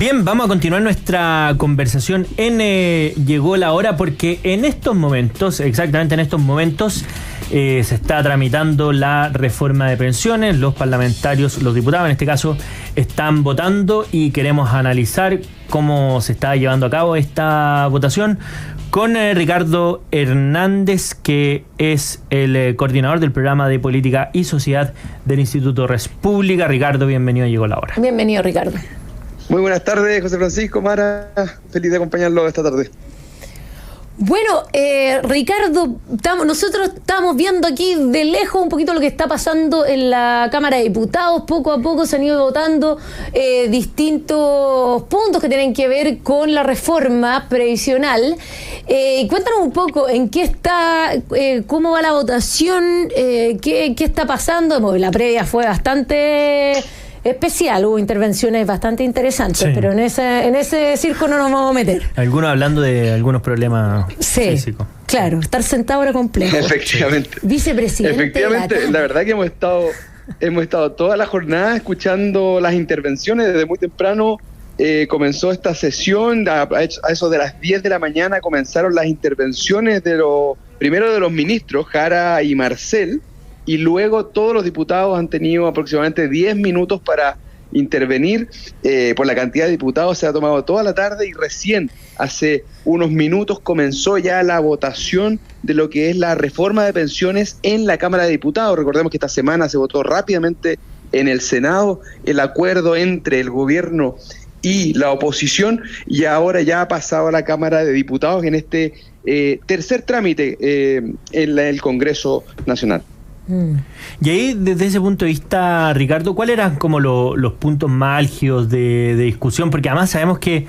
Bien, vamos a continuar nuestra conversación en Llegó la Hora, porque en estos momentos, exactamente en estos momentos, se está tramitando la reforma de pensiones. Los parlamentarios, los diputados en este caso, están votando y queremos analizar cómo se está llevando a cabo esta votación con Ricardo Hernández, que es el coordinador del programa de política y sociedad del Instituto Res Pública. Ricardo, bienvenido a Llegó la Hora. Bienvenido, Ricardo. Muy buenas tardes, José Francisco, Mara. Feliz de acompañarlo esta tarde. Bueno, Ricardo, nosotros estamos viendo aquí de lejos un poquito lo que está pasando en la Cámara de Diputados. Poco a poco se han ido votando distintos puntos que tienen que ver con la reforma previsional. Cuéntanos un poco en qué está, cómo va la votación, qué está pasando. Bueno, la previa fue bastante especial, hubo intervenciones bastante interesantes, sí, pero en ese circo no nos vamos a meter. Algunos hablando de algunos problemas físicos. Claro, estar sentado era complejo. Efectivamente. Vicepresidente. Efectivamente, la verdad que hemos estado toda la jornada escuchando las intervenciones desde muy temprano. Comenzó esta sesión, a eso de las 10 de la mañana comenzaron las intervenciones primero de los ministros, Jara y Marcel, y luego todos los diputados han tenido aproximadamente 10 minutos para intervenir. Por la cantidad de diputados se ha tomado toda la tarde y recién hace unos minutos comenzó ya la votación de lo que es la reforma de pensiones en la Cámara de Diputados. Recordemos que esta semana se votó rápidamente en el Senado el acuerdo entre el gobierno y la oposición, y ahora ya ha pasado a la Cámara de Diputados en este tercer trámite en el Congreso Nacional. Y ahí, desde ese punto de vista, Ricardo, ¿cuáles eran como los puntos más álgidos de discusión? Porque además sabemos que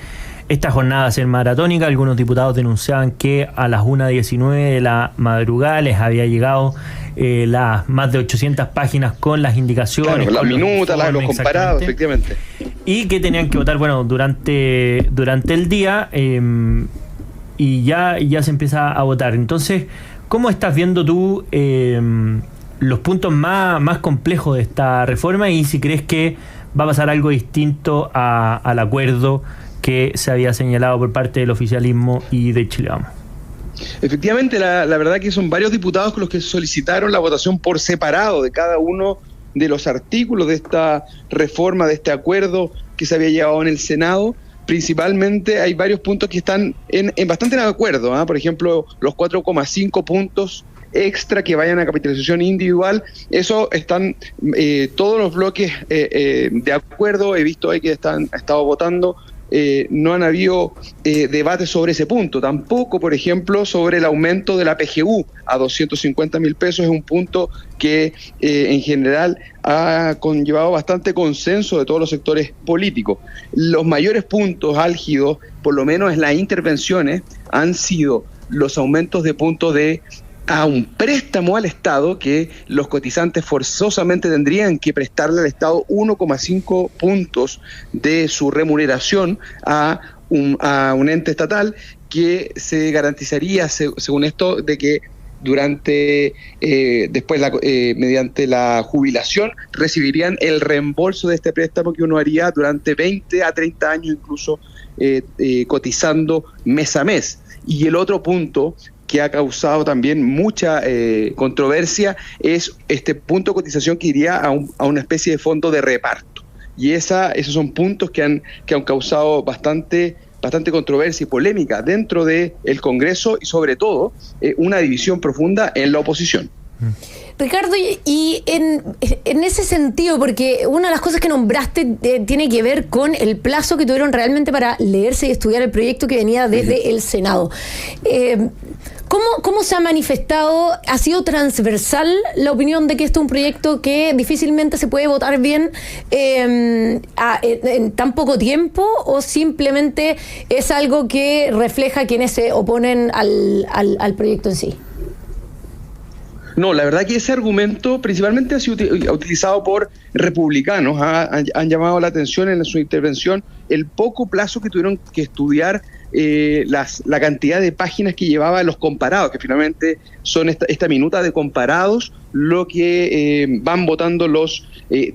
esta jornada va a ser maratónica. Algunos diputados denunciaban que a las 1:19 de la madrugada les había llegado las más de 800 páginas con las indicaciones, claro, las minutas, los comparados, efectivamente. Y que tenían que votar, bueno, durante el día, y ya se empieza a votar. Entonces, ¿cómo estás viendo tú los puntos más complejos de esta reforma, y si crees que va a pasar algo distinto al acuerdo que se había señalado por parte del oficialismo y de Chile Vamos? Efectivamente, la verdad que son varios diputados los que solicitaron la votación por separado de cada uno de los artículos de esta reforma, de este acuerdo que se había llevado en el Senado. Principalmente hay varios puntos que están bastante en acuerdo, ¿eh? Por ejemplo, los 4,5 puntos extra que vayan a capitalización individual, eso están todos los bloques de acuerdo. He visto ahí que han estado votando. No han habido debates sobre ese punto, tampoco, por ejemplo, sobre el aumento de la PGU a 250.000 pesos. Es un punto que en general ha conllevado bastante consenso de todos los sectores políticos. Los mayores puntos álgidos, por lo menos en las intervenciones, han sido los aumentos de puntos a un préstamo al Estado, que los cotizantes forzosamente tendrían que prestarle al Estado 1,5 puntos de su remuneración a un ente estatal, que se garantizaría, según esto, de que después mediante la jubilación recibirían el reembolso de este préstamo que uno haría durante 20 a 30 años, incluso cotizando mes a mes. Y el otro punto que ha causado también mucha controversia es este punto de cotización que iría a una especie de fondo de reparto. Y esos son puntos que han causado bastante controversia y polémica dentro del Congreso, y sobre todo una división profunda en la oposición. Ricardo, y en ese sentido, porque una de las cosas que nombraste tiene que ver con el plazo que tuvieron realmente para leerse y estudiar el proyecto que venía desde el Senado. ¿Cómo se ha manifestado? ¿Ha sido transversal la opinión de que este es un proyecto que difícilmente se puede votar bien en tan poco tiempo, o simplemente es algo que refleja quienes se oponen al proyecto en sí? No, la verdad que ese argumento principalmente ha sido utilizado por republicanos. Han llamado la atención en su intervención el poco plazo que tuvieron que estudiar la cantidad de páginas que llevaba los comparados, que finalmente son esta minuta de comparados, lo que van votando los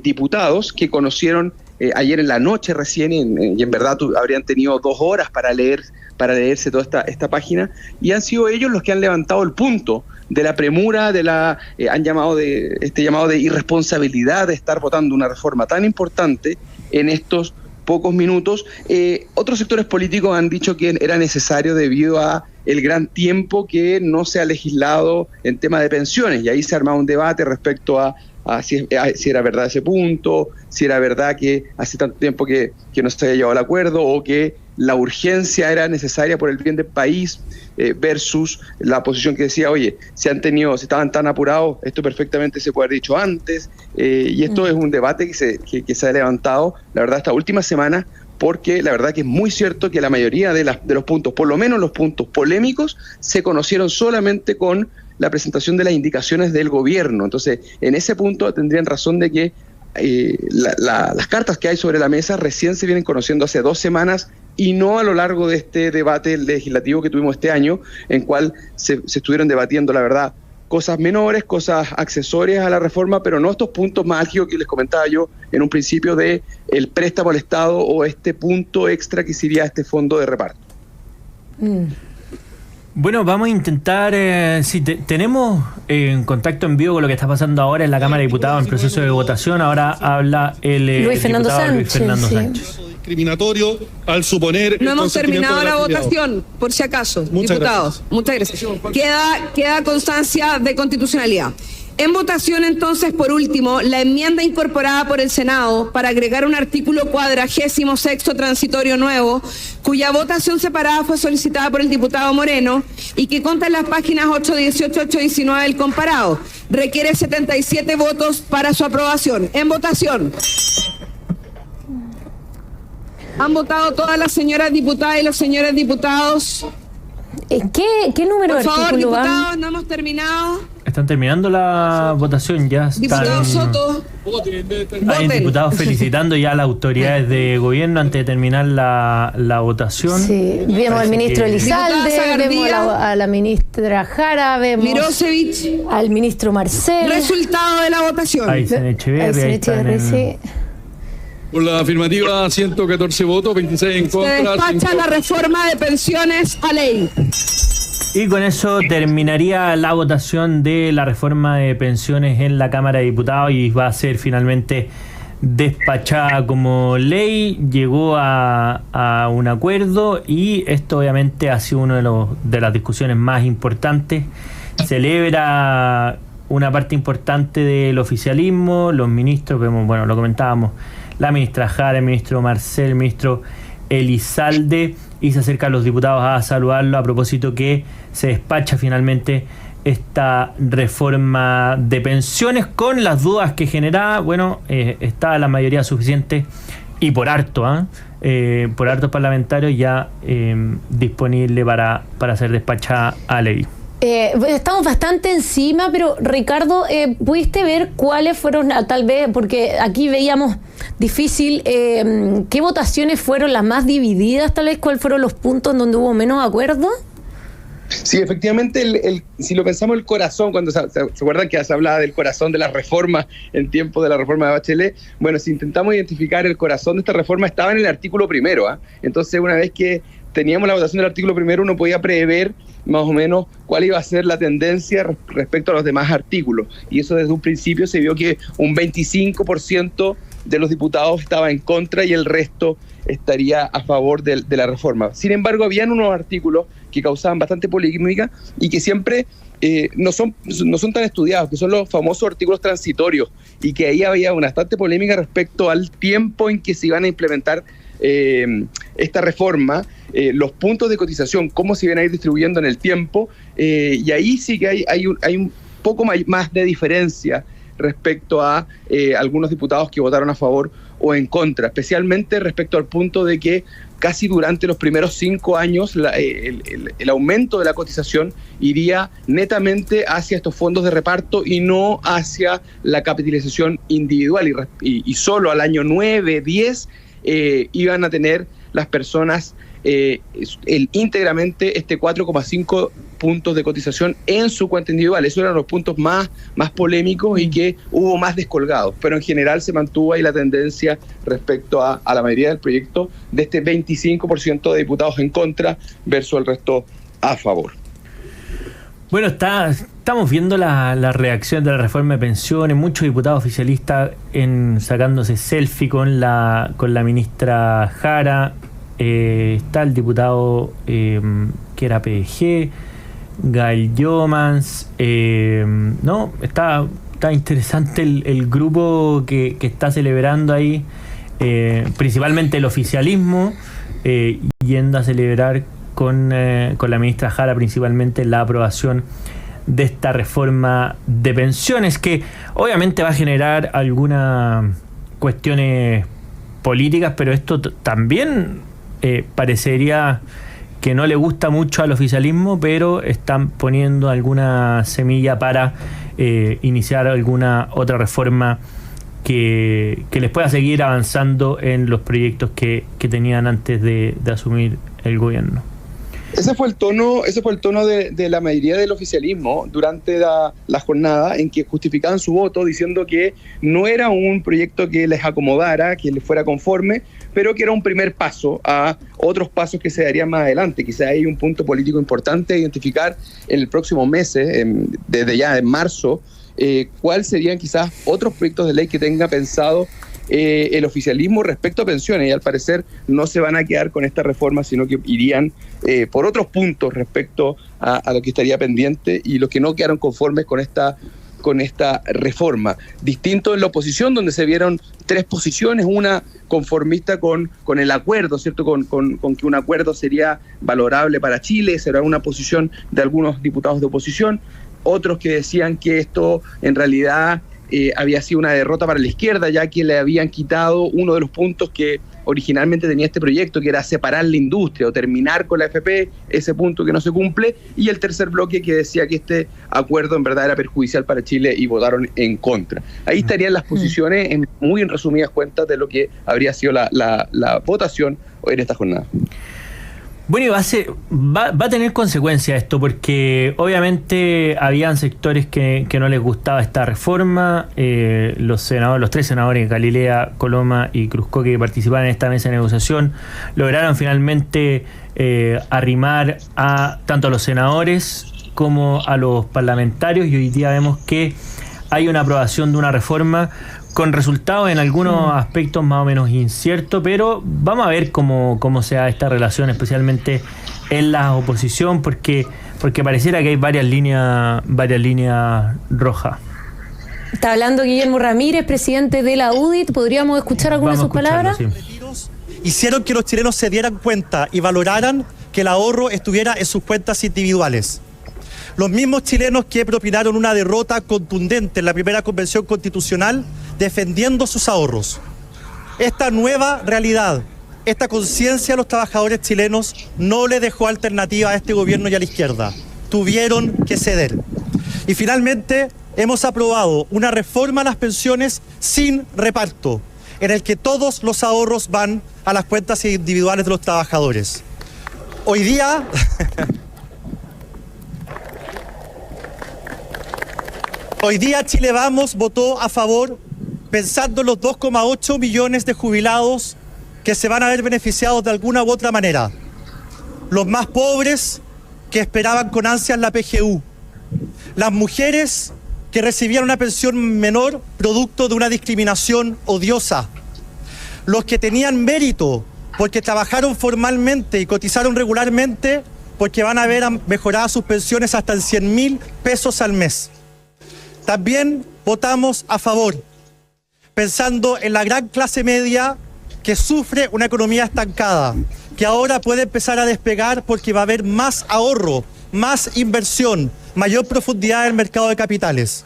diputados que conocieron ayer en la noche recién, y en verdad habrían tenido 2 horas para leerse toda esta página, y han sido ellos los que han levantado el punto de la premura, han llamado llamado de irresponsabilidad de estar votando una reforma tan importante en estos pocos minutos. Otros sectores políticos han dicho que era necesario debido a el gran tiempo que no se ha legislado en tema de pensiones, y ahí se ha armado un debate respecto a si era verdad ese punto, si era verdad que hace tanto tiempo que no se había llegado al acuerdo, o que la urgencia era necesaria por el bien del país, versus la posición que decía, oye, si estaban tan apurados, esto perfectamente se puede haber dicho antes, y esto es un debate que se ha levantado, la verdad, esta última semana, porque la verdad que es muy cierto que la mayoría de los puntos, por lo menos los puntos polémicos, se conocieron solamente con la presentación de las indicaciones del gobierno. Entonces, en ese punto tendrían razón de que las cartas que hay sobre la mesa recién se vienen conociendo hace 2 semanas, y no a lo largo de este debate legislativo que tuvimos este año, en cual se estuvieron debatiendo, la verdad, cosas menores, cosas accesorias a la reforma, pero no estos puntos más álgidos que les comentaba yo en un principio de el préstamo al Estado, o este punto extra que sería este fondo de reparto. Bueno, vamos a intentar, tenemos en contacto en vivo con lo que está pasando ahora en la Cámara de Diputados en proceso de votación. Ahora habla el Luis Fernando Sánchez. Discriminatorio al suponer... No hemos terminado la votación, por si acaso, diputados. Muchas gracias. Queda constancia de constitucionalidad. En votación, entonces, por último, la enmienda incorporada por el Senado para agregar un artículo 46º transitorio nuevo, cuya votación separada fue solicitada por el diputado Moreno y que consta en las páginas 818, 819 del comparado. Requiere 77 votos para su aprobación. En votación. ¿Han votado todas las señoras diputadas y los señores diputados? ¿Qué número de artículo? Por favor, diputados, van? no hemos terminado. Están terminando la votación, ya están... Diputado Soto, hay diputados felicitando ya a las autoridades de gobierno antes de terminar la votación. Sí, vemos al ministro Elizalde, vemos a la ministra Jara, vemos Mirosevich, al ministro Marcel. Resultado de la votación. Ahí sí. Por la afirmativa, 114 votos, 26 en contra. Se despacha la reforma de pensiones a ley. Y con eso terminaría la votación de la reforma de pensiones en la Cámara de Diputados y va a ser finalmente despachada como ley. Llegó a un acuerdo y esto obviamente ha sido una de las discusiones más importantes. Celebra una parte importante del oficialismo, los ministros, vemos, bueno, lo comentábamos, la ministra Jara, el ministro Marcel, el ministro Elizalde, y se acercan los diputados a saludarlo a propósito que se despacha finalmente esta reforma de pensiones con las dudas que generaba. Bueno, está la mayoría suficiente y por harto parlamentarios ya disponible para ser despachada a ley. Estamos bastante encima, pero Ricardo, ¿pudiste ver cuáles fueron, tal vez, porque aquí veíamos difícil, qué votaciones fueron las más divididas, tal vez, cuáles fueron los puntos en donde hubo menos acuerdo? Sí, efectivamente, si lo pensamos, el corazón, cuando se acuerdan que se hablaba del corazón de la reforma en tiempo de la reforma de Bachelet, bueno, si intentamos identificar el corazón de esta reforma, estaba en el artículo primero, Entonces, una vez que teníamos la votación del artículo primero, uno podía prever más o menos cuál iba a ser la tendencia respecto a los demás artículos. Y eso desde un principio se vio que un 25% de los diputados estaba en contra y el resto estaría a favor de la reforma. Sin embargo, habían unos artículos que causaban bastante polémica y que siempre no son tan estudiados, que son los famosos artículos transitorios, y que ahí había bastante polémica respecto al tiempo en que se iban a implementar esta reforma, los puntos de cotización, cómo se iban a ir distribuyendo en el tiempo, y ahí sí que hay un poco más de diferencia respecto a algunos diputados que votaron a favor o en contra, especialmente respecto al punto de que casi durante los primeros 5 años el aumento de la cotización iría netamente hacia estos fondos de reparto y no hacia la capitalización individual, y solo al año 9, 10 iban a tener las personas íntegramente este 4,5 puntos de cotización en su cuenta individual. Esos eran los puntos más polémicos y que hubo más descolgados, pero en general se mantuvo ahí la tendencia respecto a la mayoría del proyecto de este 25% de diputados en contra versus el resto a favor. Bueno, estamos viendo la reacción de la reforma de pensiones, muchos diputados oficialistas sacándose selfie con la ministra Jara. Está el diputado que era PDG, Gael Jomans, ¿no? Está interesante el grupo que está celebrando ahí, principalmente el oficialismo, yendo a celebrar con la ministra Jara principalmente la aprobación de esta reforma de pensiones, que obviamente va a generar algunas cuestiones políticas, pero esto también parecería que no le gusta mucho al oficialismo, pero están poniendo alguna semilla para iniciar alguna otra reforma que les pueda seguir avanzando en los proyectos que tenían antes de asumir el gobierno. Ese fue el tono de la mayoría del oficialismo durante la jornada, en que justificaban su voto diciendo que no era un proyecto que les acomodara, que les fuera conforme, pero que era un primer paso a otros pasos que se darían más adelante. Quizá hay un punto político importante a identificar en el próximo mes, desde ya en marzo, cuáles serían quizás otros proyectos de ley que tenga pensado el oficialismo respecto a pensiones, y al parecer no se van a quedar con esta reforma, sino que irían por otros puntos respecto a lo que estaría pendiente y los que no quedaron conformes con esta reforma. Distinto en la oposición, donde se vieron tres posiciones: una conformista con el acuerdo, ¿cierto? Con que un acuerdo sería valorable para Chile, será una posición de algunos diputados de oposición, otros que decían que esto en realidad había sido una derrota para la izquierda, ya que le habían quitado uno de los puntos que originalmente tenía este proyecto, que era separar la industria o terminar con la AFP, ese punto que no se cumple, y el tercer bloque que decía que este acuerdo en verdad era perjudicial para Chile y votaron en contra. Ahí estarían las posiciones muy en resumidas cuentas de lo que habría sido la votación en esta jornada. Bueno, y va a tener consecuencias esto, porque obviamente habían sectores que no les gustaba esta reforma. Los tres senadores, Galilea, Coloma y Cruzco, que participaban en esta mesa de negociación, lograron finalmente arrimar tanto a los senadores como a los parlamentarios, y hoy día vemos que hay una aprobación de una reforma con resultados en algunos aspectos más o menos inciertos, pero vamos a ver cómo se da esta relación, especialmente en la oposición, porque pareciera que hay varias líneas rojas. Está hablando Guillermo Ramírez, presidente de la UDIT. ¿Podríamos escuchar algunas de sus palabras? Sí. Hicieron que los chilenos se dieran cuenta y valoraran que el ahorro estuviera en sus cuentas individuales. Los mismos chilenos que propinaron una derrota contundente en la primera convención constitucional defendiendo sus ahorros. Esta nueva realidad, esta conciencia de los trabajadores chilenos no le dejó alternativa a este gobierno y a la izquierda. Tuvieron que ceder. Y finalmente hemos aprobado una reforma a las pensiones sin reparto, en el que todos los ahorros van a las cuentas individuales de los trabajadores. Hoy día... Hoy día Chile Vamos votó a favor pensando en los 2,8 millones de jubilados que se van a ver beneficiados de alguna u otra manera. Los más pobres que esperaban con ansias la PGU. Las mujeres que recibían una pensión menor producto de una discriminación odiosa. Los que tenían mérito porque trabajaron formalmente y cotizaron regularmente, porque van a ver mejoradas sus pensiones hasta en 100.000 pesos al mes. También votamos a favor, pensando en la gran clase media que sufre una economía estancada, que ahora puede empezar a despegar porque va a haber más ahorro, más inversión, mayor profundidad en el mercado de capitales.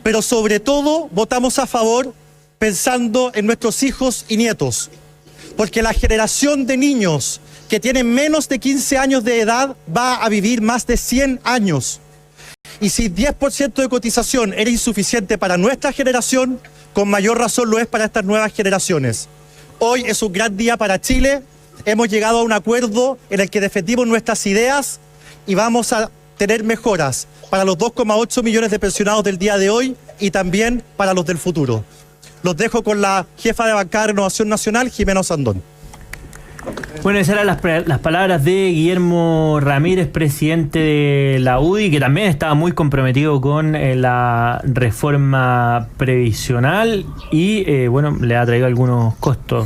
Pero sobre todo votamos a favor pensando en nuestros hijos y nietos, porque la generación de niños que tienen menos de 15 años de edad va a vivir más de 100 años. Y si 10% de cotización era insuficiente para nuestra generación, con mayor razón lo es para estas nuevas generaciones. Hoy es un gran día para Chile. Hemos llegado a un acuerdo en el que defendimos nuestras ideas y vamos a tener mejoras para los 2,8 millones de pensionados del día de hoy y también para los del futuro. Los dejo con la jefa de bancada de Renovación Nacional, Jimena Sandón. Bueno, esas eran las palabras de Guillermo Ramírez, presidente de la UDI, que también estaba muy comprometido con la reforma previsional y, bueno, le ha traído algunos costos,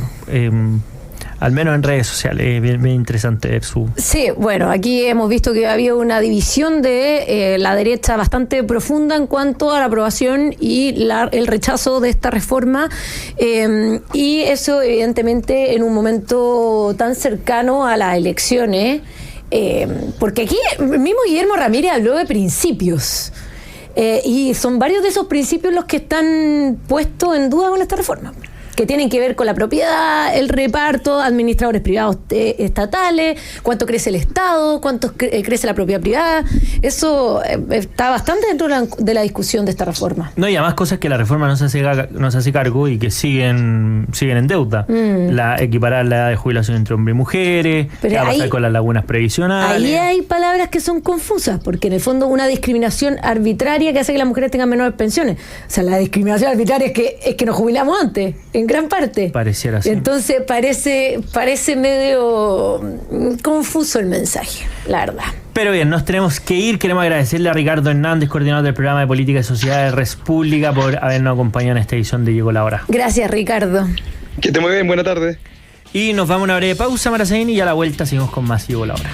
al menos en redes sociales. Bien interesante ver su... Sí, bueno, aquí hemos visto que había una división de la derecha bastante profunda en cuanto a la aprobación y el rechazo de esta reforma, y eso evidentemente en un momento tan cercano a las elecciones, porque aquí el mismo Guillermo Ramírez habló de principios, y son varios de esos principios los que están puestos en duda con esta reforma, que tienen que ver con la propiedad, el reparto, administradores privados estatales, cuánto crece el Estado, cuánto crece la propiedad privada. Eso está bastante dentro de la discusión de esta reforma. No, y además cosas que la reforma no se hace cargo y que siguen en deuda. La equiparar la edad de jubilación entre hombres y mujeres, qué va a pasar con las lagunas previsionales. Ahí hay palabras que son confusas, porque en el fondo una discriminación arbitraria que hace que las mujeres tengan menores pensiones. O sea, la discriminación arbitraria es que nos jubilamos antes, en gran parte. Pareciera así. Entonces parece medio confuso el mensaje, la verdad. Pero bien, nos tenemos que ir. Queremos agradecerle a Ricardo Hernández, coordinador del programa de Política y Sociedad de Res Pública, por habernos acompañado en esta edición de Llegó la Hora. Gracias, Ricardo. Que esté muy bien, buena tarde. Y nos vamos a una breve pausa, Maraceni, y a la vuelta seguimos con más Llegó la Hora.